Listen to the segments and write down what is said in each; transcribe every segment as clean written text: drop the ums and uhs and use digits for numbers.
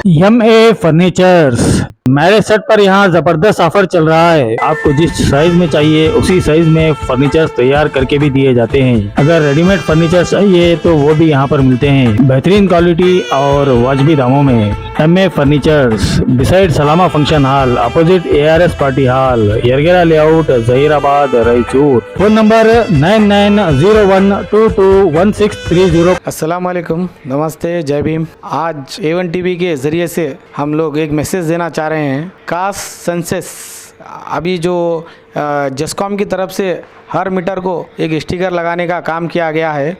MA furnitures marriage set पर यहाँ जबरदस्त ऑफर चल रहा है। आपको जिस साइज में चाहिए उसी साइज में फर्नीचर्स तैयार करके भी दिए जाते हैं। अगर रेडीमेड फर्नीचर चाहिए तो वो भी यहाँ पर मिलते हैं बेहतरीन क्वालिटी और वाजबी दामों में। MA furnitures beside Salama function hall, opposite ARS party hall, Yergera layout, Zaheerabad, Raichur. Phone number 9901221630। अस्सलाम वालेकुम, नमस्ते, जय भीम। आज A1 TV के ज़रिए से हम लोग एक मैसेज देना चाह रहे हैं। कास्ट सेंसस अभी जो जस्कॉम की तरफ से हर मीटर को एक स्टिकर लगाने का काम किया गया है।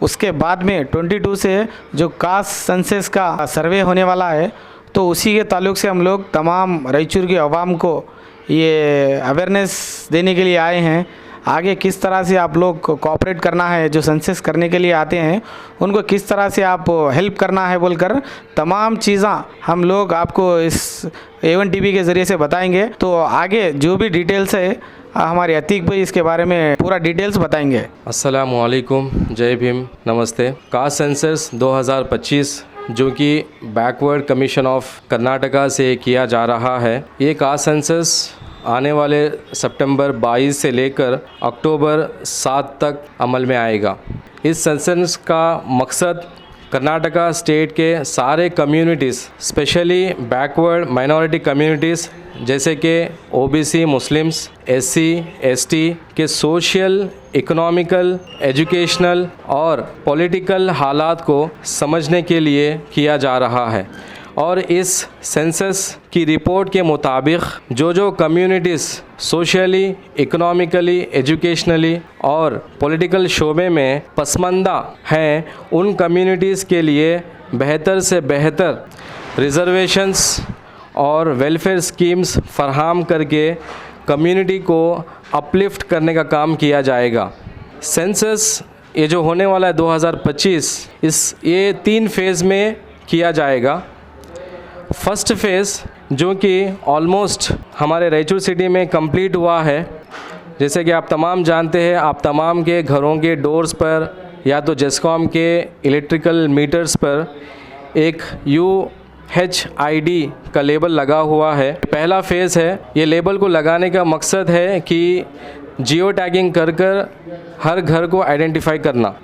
उसके बाद में 22 से जो कास्ट सेंसस का सर्वे होने वाला है, तो उसी के ताल्लुक़ से हम लोग तमाम रायचूर की आवाम को ये अवेयरनेस देने के लिए आए हैं। आगे किस तरह से आप लोग कोऑपरेट करना है, जो सेंसस करने के लिए आते हैं उनको किस तरह से आप हेल्प करना है बोलकर तमाम चीज़ें हम लोग आपको इस A1 TV के ज़रिए से बताएंगे। तो आगे जो भी डिटेल्स है हमारे अतीक भाई इसके बारे में पूरा डिटेल्स बताएंगे। अस्सलामु अलैकुम, जय भीम, नमस्ते। कास्ट सेंसस 2025 जो कि बैकवर्ड कमीशन ऑफ कर्नाटका से किया जा रहा है। ये कास्ट सेंसस आने वाले सितंबर 22 से लेकर अक्टूबर 7 तक अमल में आएगा। इस सेंसस का मकसद कर्नाटका स्टेट के सारे communities, specially backward minority communities जैसे कि OBC, मुस्लिम्स, SC, ST के सोशल, इकोनॉमिकल, एजुकेशनल और पॉलिटिकल हालात को समझने के लिए किया जा रहा है। और इस सेंसस की रिपोर्ट के मुताबिक जो कम्युनिटीज़ सोशली, इकोनॉमिकली, एजुकेशनली और पॉलिटिकल शोबे में पसमानदा हैं, उन कम्युनिटीज़ के लिए बेहतर से बेहतर रिज़र्वेशंस और वेलफेयर स्कीम्स फराहम करके कम्युनिटी को अपलिफ्ट करने का काम किया जाएगा। सेंसस ये जो होने वाला है 2025, ये 3 फेज़ में किया जाएगा। फर्स्ट फेज़ जो कि ऑलमोस्ट हमारे रायचूर सिटी में कंप्लीट हुआ है। जैसे कि आप तमाम जानते हैं, आप तमाम के घरों के डोर्स पर या तो जेस्कॉम के इलेक्ट्रिकल मीटर्स पर एक UHID का लेबल लगा हुआ है। पहला फेज़ है। ये लेबल को लगाने का मकसद है कि जियो टैगिंग कर हर घर को आइडेंटिफाई करना।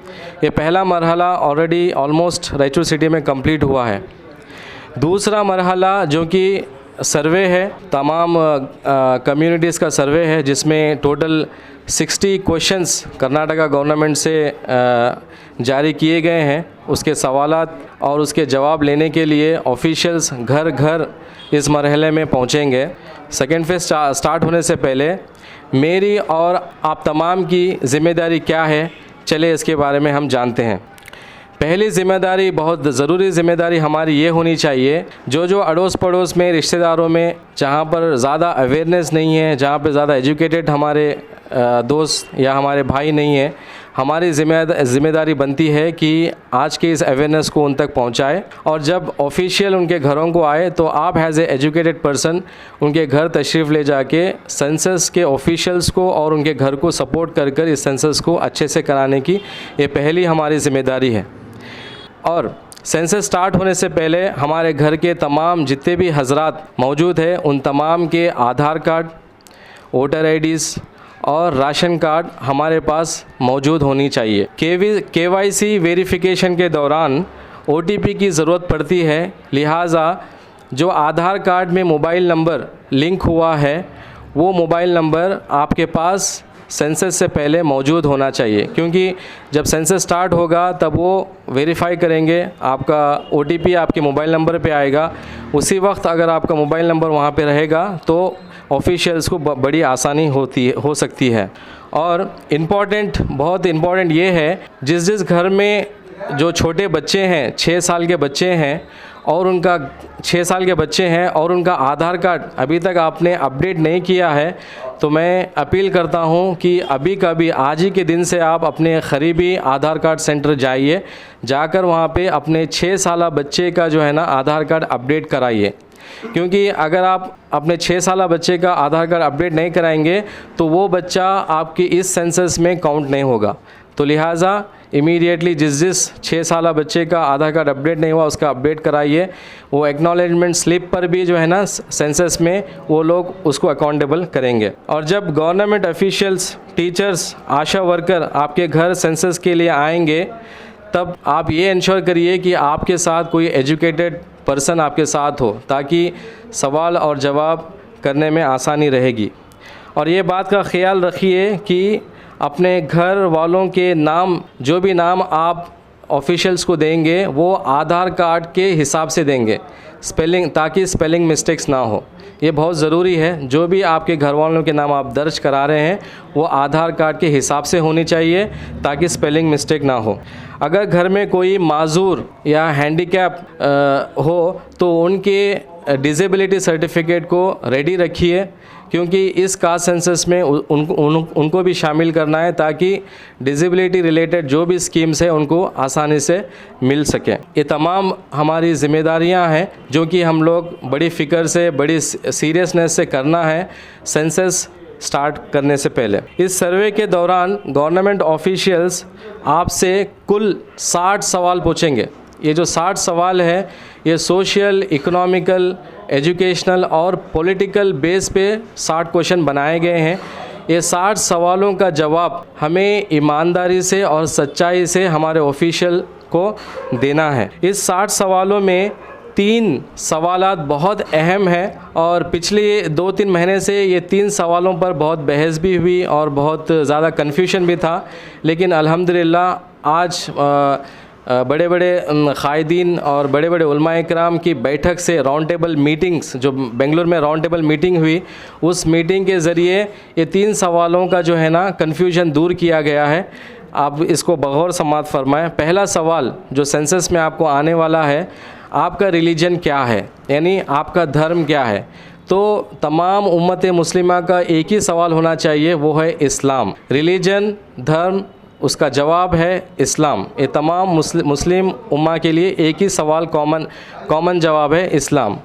ये पहला मरहला ऑलरेडी ऑलमोस्ट रायचूर सिटी में कंप्लीट हुआ है। दूसरा मरहला जो कि सर्वे है, तमाम कम्युनिटीज़ का सर्वे है, जिसमें टोटल 60 क्वेश्चंस कर्नाटका गवर्नमेंट से जारी किए गए हैं। उसके सवालात और उसके जवाब लेने के लिए ऑफिशियल्स घर घर इस मरहले में पहुंचेंगे। सेकेंड फेज़ स्टार्ट होने से पहले मेरी और आप तमाम की ज़िम्मेदारी क्या है, चले इसके बारे में हम जानते हैं। पहली ज़िम्मेदारी, बहुत ज़रूरी ज़िम्मेदारी हमारी ये होनी चाहिए, जो अड़ोस पड़ोस में, रिश्तेदारों में जहाँ पर ज़्यादा अवेयरनेस नहीं है, जहाँ पर ज़्यादा एजुकेटेड हमारे दोस्त या हमारे भाई नहीं है, हमारी ज़िम्मेदारी बनती है कि आज के इस अवेयरनेस को उन तक पहुँचाए। और जब ऑफिशियल उनके घरों को आए तो आप एज ए एजुकेटेड पर्सन उनके घर तशरीफ़ ले जाके सेंसस के ऑफिशियल्स को और उनके घर को सपोर्ट कर इस सेंसस को अच्छे से कराने की ये पहली हमारी ज़िम्मेदारी है। और सेंसस स्टार्ट होने से पहले हमारे घर के तमाम जितने भी हजरात मौजूद हैं, उन तमाम के आधार कार्ड, वोटर IDs और राशन कार्ड हमारे पास मौजूद होनी चाहिए। KYC वेरिफिकेशन के दौरान OTP की ज़रूरत पड़ती है, लिहाजा जो आधार कार्ड में मोबाइल नंबर लिंक हुआ है वो मोबाइल नंबर आपके पास सेंसस से पहले मौजूद होना चाहिए, क्योंकि जब सेंसस स्टार्ट होगा तब वो वेरीफाई करेंगे, आपका OTP आपके मोबाइल नंबर पे आएगा। उसी वक्त अगर आपका मोबाइल नंबर वहाँ पे रहेगा तो ऑफिशियल्स को बड़ी आसानी हो सकती है। और बहुत इम्पॉर्टेंट ये है, जिस घर में जो छोटे बच्चे हैं, 6 साल के बच्चे हैं और उनका 6 साल के बच्चे हैं और उनका आधार कार्ड अभी तक आपने अपडेट नहीं किया है, तो मैं अपील करता हूं कि अभी कभी आज ही के दिन से आप अपने करीबी आधार कार्ड सेंटर जाइए, जाकर वहां पे अपने 6 साल बच्चे का जो है ना आधार कार्ड अपडेट कराइए। क्योंकि अगर आप अपने 6 साल बच्चे का आधार कार्ड अपडेट नहीं कराएंगे तो वो बच्चा आपकी इस सेंसस में काउंट नहीं होगा। तो लिहाजा इमीडिएटली जिस 6 साल बच्चे का आधार कार्ड अपडेट नहीं हुआ उसका अपडेट कराइए। वो एक्नॉलेजमेंट स्लिप पर भी जो है ना सेंसस में वो लोग उसको अकाउंटेबल करेंगे। और जब गवर्नमेंट ऑफिशियल्स, टीचर्स, आशा वर्कर आपके घर सेंसस के लिए आएंगे तब आप ये इंश्योर करिए कि आपके साथ कोई एजुकेटेड पर्सन आपके साथ हो, ताकि सवाल और जवाब करने में आसानी रहेगी। और ये बात का ख्याल रखिए कि अपने घर वालों के नाम, जो भी नाम आप ऑफिशियल्स को देंगे वो आधार कार्ड के हिसाब से देंगे, स्पेलिंग, ताकि स्पेलिंग मिस्टेक्स ना हो। ये बहुत ज़रूरी है। जो भी आपके घर वालों के नाम आप दर्ज करा रहे हैं वो आधार कार्ड के हिसाब से होनी चाहिए, ताकि स्पेलिंग मिस्टेक ना हो। अगर घर में कोई माजूर या हैंडीकैप हो तो उनके डिसेबिलिटी सर्टिफिकेट को रेडी रखिए, क्योंकि इस कास्ट सेंसस में उनको भी शामिल करना है, ताकि डिसेबिलिटी रिलेटेड जो भी स्कीम्स है उनको आसानी से मिल सकें। ये तमाम हमारी ज़िम्मेदारियां हैं जो कि हम लोग बड़ी फ़िक्र से, बड़ी सीरियसनेस से करना है सेंसस स्टार्ट करने से पहले। इस सर्वे के दौरान गवर्नमेंट ऑफिशियल्स आपसे कुल 60 सवाल पूछेंगे। ये जो 60 सवाल है ये सोशल, इकोनॉमिकल, एजुकेशनल और पॉलिटिकल बेस पे 60 क्वेश्चन बनाए गए हैं। ये 60 सवालों का जवाब हमें ईमानदारी से और सच्चाई से हमारे ऑफिशियल को देना है। इस 60 सवालों में 3 सवालात बहुत अहम हैं और पिछले 2-3 महीने से ये 3 सवालों पर बहुत बहस भी हुई और बहुत ज़्यादा कन्फ्यूजन भी था, लेकिन अल्हम्दुलिल्लाह आज बड़े बड़े क़ायदीन और बड़े बड़े उलमा इकराम की बैठक से राउंड टेबल मीटिंग्स, जो बेंगलुरु में राउंड टेबल मीटिंग हुई, उस मीटिंग के ज़रिए ये 3 सवालों का जो है ना कन्फ्यूजन दूर किया गया है। आप इसको बगौर समाअत फरमाएं। पहला सवाल जो सेंसस में आपको आने वाला है, आपका रिलीजन क्या है, यानी आपका धर्म क्या है। तो तमाम उम्मत मुस्लिमा का एक ही सवाल होना चाहिए, वो है इस्लाम। रिलीजन, धर्म, उसका जवाब है इस्लाम। ये तमाम मुस्लिम उम्मा के लिए एक ही सवाल कॉमन जवाब है इस्लाम।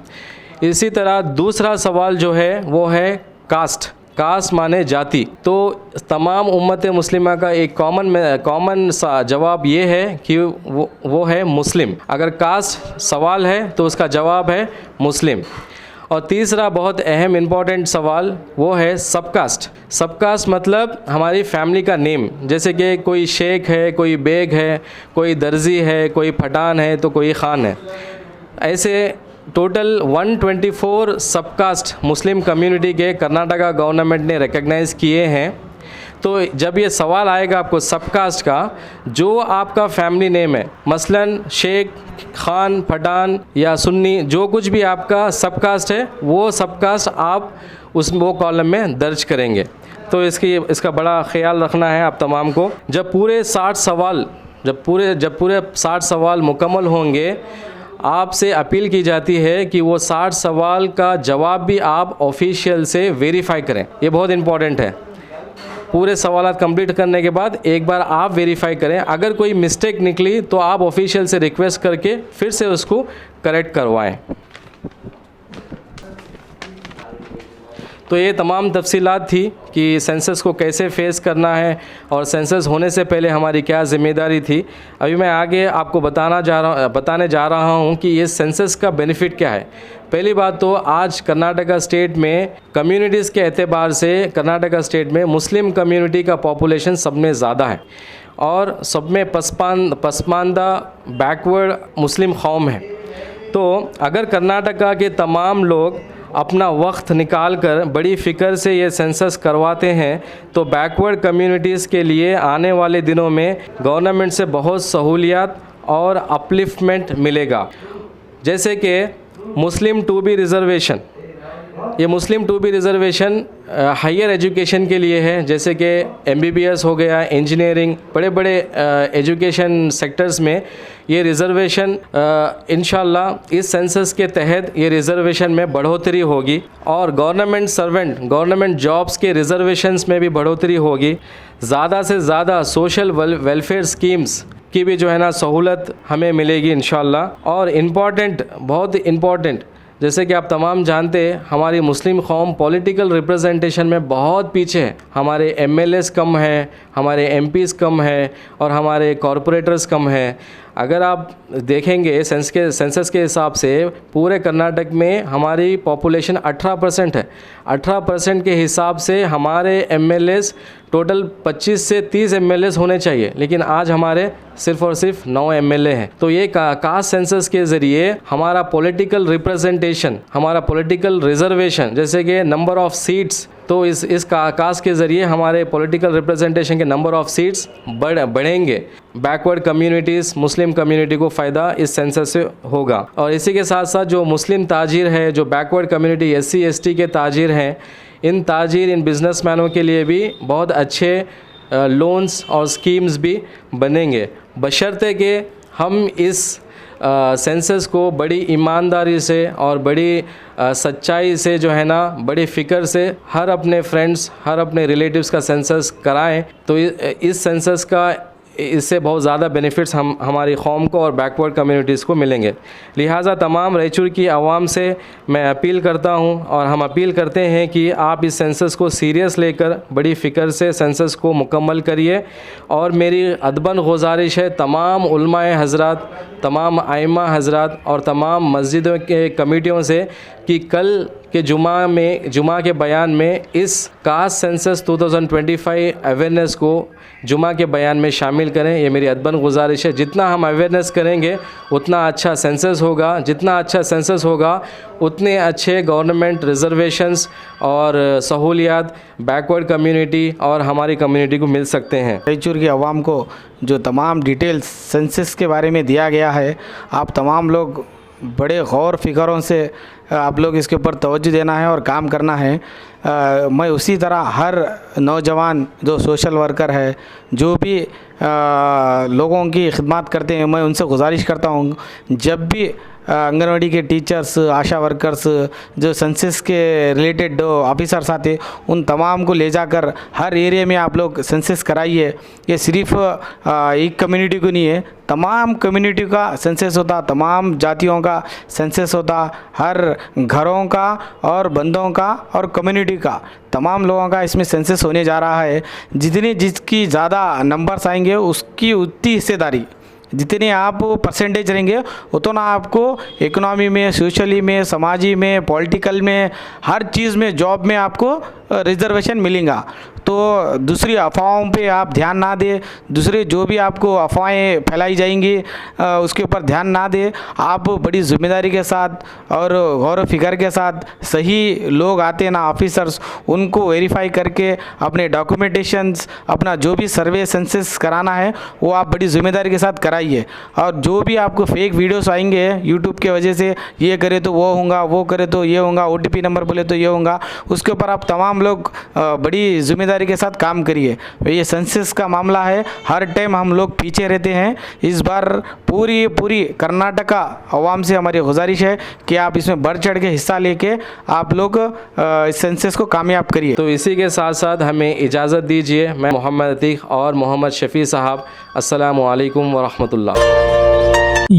इसी तरह दूसरा सवाल जो है वो है कास्ट। कास्ट माने जाति। तो तमाम उम्मत मुस्लिमा का एक कॉमन सा जवाब ये है कि वो है मुस्लिम। अगर कास्ट सवाल है तो उसका जवाब है मुस्लिम। और तीसरा बहुत अहम इम्पॉर्टेंट सवाल वो है सबकास्ट। सबकास्ट मतलब हमारी फैमिली का नेम, जैसे कि कोई शेख है, कोई बेग है, कोई दर्जी है, कोई पठान है तो कोई ख़ान है। ऐसे टोटल 124 सबकास्ट मुस्लिम कम्युनिटी के कर्नाटका गवर्नमेंट ने रिकग्नाइज़ किए हैं। तो जब ये सवाल आएगा आपको सबकास्ट का, जो आपका फैमिली नेम है, मसलन शेख, खान, पठान या सुन्नी, जो कुछ भी आपका सबकास्ट है वो सबकास्ट आप वो कॉलम में दर्ज करेंगे। तो इसका बड़ा ख्याल रखना है आप तमाम को। जब पूरे 60 सवाल मुकम्मल होंगे, आपसे अपील की जाती है कि वो 60 सवाल का जवाब भी आप ऑफिशियल से वेरीफाई करें। ये बहुत इम्पॉर्टेंट है। पूरे सवालात कंप्लीट करने के बाद एक बार आप वेरीफाई करें। अगर कोई मिस्टेक निकली तो आप ऑफिशियल से रिक्वेस्ट करके फिर से उसको करेक्ट करवाएं। तो ये तमाम तफसीलात थी कि सेंसस को कैसे फ़ेस करना है और सेंसस होने से पहले हमारी क्या ज़िम्मेदारी थी। अभी मैं आगे आपको बताने जा रहा हूँ कि ये सेंसस का बेनिफिट क्या है। पहली बात तो आज कर्नाटका स्टेट में कम्युनिटीज़ के एतबार से कर्नाटका स्टेट में मुस्लिम कम्युनिटी का पॉपुलेशन सब में ज़्यादा है और सब में पसमानदा बैकवर्ड मुस्लिम कौम है। तो अगर कर्नाटका के तमाम लोग अपना वक्त निकाल कर बड़ी फ़िक्र से ये सेंसस करवाते हैं तो बैकवर्ड कम्युनिटीज़ के लिए आने वाले दिनों में गवर्नमेंट से बहुत सहूलियत और अपलिफ्टमेंट मिलेगा। जैसे कि मुस्लिम 2B रिज़र्वेशन, ये मुस्लिम 2B रिज़र्वेशन हायर एजुकेशन के लिए है, जैसे कि MBBS हो गया, इंजीनियरिंग, बड़े बड़े एजुकेशन सेक्टर्स में ये रिज़र्वेशन इंशाल्लाह इस सेंसस के तहत ये रिज़र्वेशन में बढ़ोतरी होगी और गवर्नमेंट जॉब्स के रिज़र्वेशंस में भी बढ़ोतरी होगी। ज़्यादा से ज़्यादा सोशल वेलफेयर स्कीम्स की भी जो है ना सहूलत हमें मिलेगी इंशाल्लाह। और बहुत इम्पॉर्टेंट जैसे कि आप तमाम जानते हैं, हमारी मुस्लिम कौम पॉलिटिकल रिप्रेजेंटेशन में बहुत पीछे है। हमारे एमएलएस कम हैं, हमारे एमपीज़ कम हैं और हमारे कॉरपोरेटर्स कम हैं। अगर आप देखेंगे सेंसस के हिसाब से पूरे कर्नाटक में हमारी पॉपुलेशन 18% है। 18% के हिसाब से हमारे एमएलएस टोटल 25 से 30 एमएलएस होने चाहिए, लेकिन आज हमारे सिर्फ और सिर्फ 9 एमएलए हैं। तो ये कास्ट सेंसस के ज़रिए हमारा पॉलिटिकल रिप्रेजेंटेशन, हमारा पॉलिटिकल रिजर्वेशन, जैसे कि नंबर ऑफ सीट्स, तो इस कास्ट के ज़रिए हमारे पॉलिटिकल रिप्रेजेंटेशन के नंबर ऑफ सीट्स बढ़ेंगे। बैकवर्ड कम्युनिटीज़, मुस्लिम कम्युनिटी को फ़ायदा इस सेंसस से होगा। और इसी के साथ साथ जो मुस्लिम ताजिर है, जो बैकवर्ड कम्युनिटी SC ST के ताजिर हैं, इन ताजिर, इन बिजनेसमैनों के लिए भी बहुत अच्छे लोन्स और स्कीम्स भी बनेंगे, बशर्ते कि हम इस सेंसस को बड़ी ईमानदारी से और बड़ी सच्चाई से जो है ना, बड़ी फ़िक्र से हर अपने फ्रेंड्स, हर अपने रिलेटिव्स का सेंसस कराएं। तो इस सेंसस का इससे बहुत ज़्यादा बेनिफिट्स हमारी कौम को और बैकवर्ड कम्युनिटीज़ को मिलेंगे। लिहाजा तमाम रायचूर की आवाम से मैं अपील करता हूं और हम अपील करते हैं कि आप इस सेंसस को सीरियस लेकर बड़ी फ़िक्र से सेंसस को मुकम्मल करिए। और मेरी अदबन गुजारिश है तमाम उलमाए हज़रात, तमाम आइमा हज़रात और तमाम मस्जिदों के कमेटियों से कि कल के जुमा के बयान में इस कास्ट सेंसस 2025 अवेयरनेस को जुमा के बयान में शामिल करें। ये मेरी अदबन गुजारिश है। जितना हम अवेयरनेस करेंगे उतना अच्छा सेंसस होगा, जितना अच्छा सेंसस होगा उतने अच्छे गवर्नमेंट रिजर्वेशंस और सहूलियात बैकवर्ड कम्युनिटी और हमारी कम्युनिटी को मिल सकते हैं। रायचूर की आवाम को जो तमाम डिटेल्स सेंसस के बारे में दिया गया है, आप तमाम लोग बड़े गौर फिक्रों से आप लोग इसके ऊपर तवज्जो देना है और काम करना है। मैं उसी तरह हर नौजवान जो सोशल वर्कर है, जो भी लोगों की खिदमत करते हैं, मैं उनसे गुजारिश करता हूँ, जब भी आंगनवाड़ी के टीचर्स, आशा वर्कर्स, जो सेंसस के रिलेटेड ऑफिसर्स आते, उन तमाम को ले जाकर हर एरिया में आप लोग सेंसस कराइए। ये सिर्फ एक कम्युनिटी को नहीं है, तमाम कम्युनिटी का सेंसस होता, तमाम जातियों का सेंसस होता, हर घरों का और बंदों का और कम्युनिटी का, तमाम लोगों का इसमें सेंसस होने जा रहा है। जिसकी ज़्यादा नंबर्स आएंगे उसकी उतनी हिस्सेदारी, जितने आप परसेंटेज रहेंगे उतना आपको इकोनॉमी में, सोशली में, समाजी में, पॉलिटिकल में, हर चीज़ में, जॉब में आपको रिजर्वेशन मिलेगा। तो दूसरी अफवाहों पे आप ध्यान ना दें, दूसरे जो भी आपको अफवाहें फैलाई जाएंगी उसके ऊपर ध्यान ना दें। आप बड़ी ज़िम्मेदारी के साथ और गौर फिक्र के साथ, सही लोग आते हैं ना ऑफिसर्स, उनको वेरीफाई करके अपने डॉक्यूमेंटेशंस, अपना जो भी सर्वे सेंसस कराना है वो आप बड़ी ज़िम्मेदारी के साथ कराइए। और जो भी आपको फेक वीडियोस आएंगे यूट्यूब के वजह से, ये करे तो वो होगा, वो करे तो ये होगा, OTP नंबर बोले तो ये होगा, उसके ऊपर आप तमाम लोग बड़ी ज़िम्मेदारी के साथ काम करिए। ये सेंसस का मामला है, हर टाइम हम लोग पीछे रहते हैं। इस बार पूरी कर्नाटका आवाम से हमारी गुजारिश है कि आप इसमें बढ़ चढ़ के हिस्सा लेके आप लोग इस सेंसस को कामयाब करिए। तो इसी के साथ साथ हमें इजाज़त दीजिए। मैं मोहम्मद अतीक और मोहम्मद शफ़ी साहब, अस्सलामु अलैकुम व रहमतुल्लाह।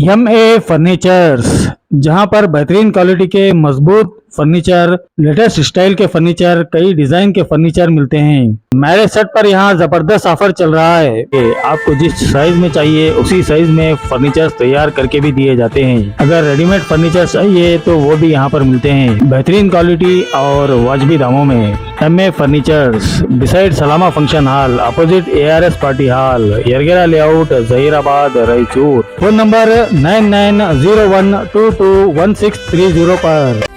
MA फर्नीचर्स, जहां पर बेहतरीन क्वालिटी के मजबूत फर्नीचर, लेटेस्ट स्टाइल के फर्नीचर, कई डिजाइन के फर्नीचर मिलते हैं। मैरिज सेट पर यहाँ जबरदस्त ऑफर चल रहा है। आपको जिस साइज में चाहिए उसी साइज में फर्नीचर तैयार करके भी दिए जाते हैं। अगर रेडीमेड फर्नीचर चाहिए तो वो भी यहाँ पर मिलते हैं, बेहतरीन क्वालिटी और वाजबी दामों में। MA furnitures, beside Salama function hall, opposite ARS party hall, Yergera layout, Zaheerabad, Raichur. Phone number 9901221630 पर।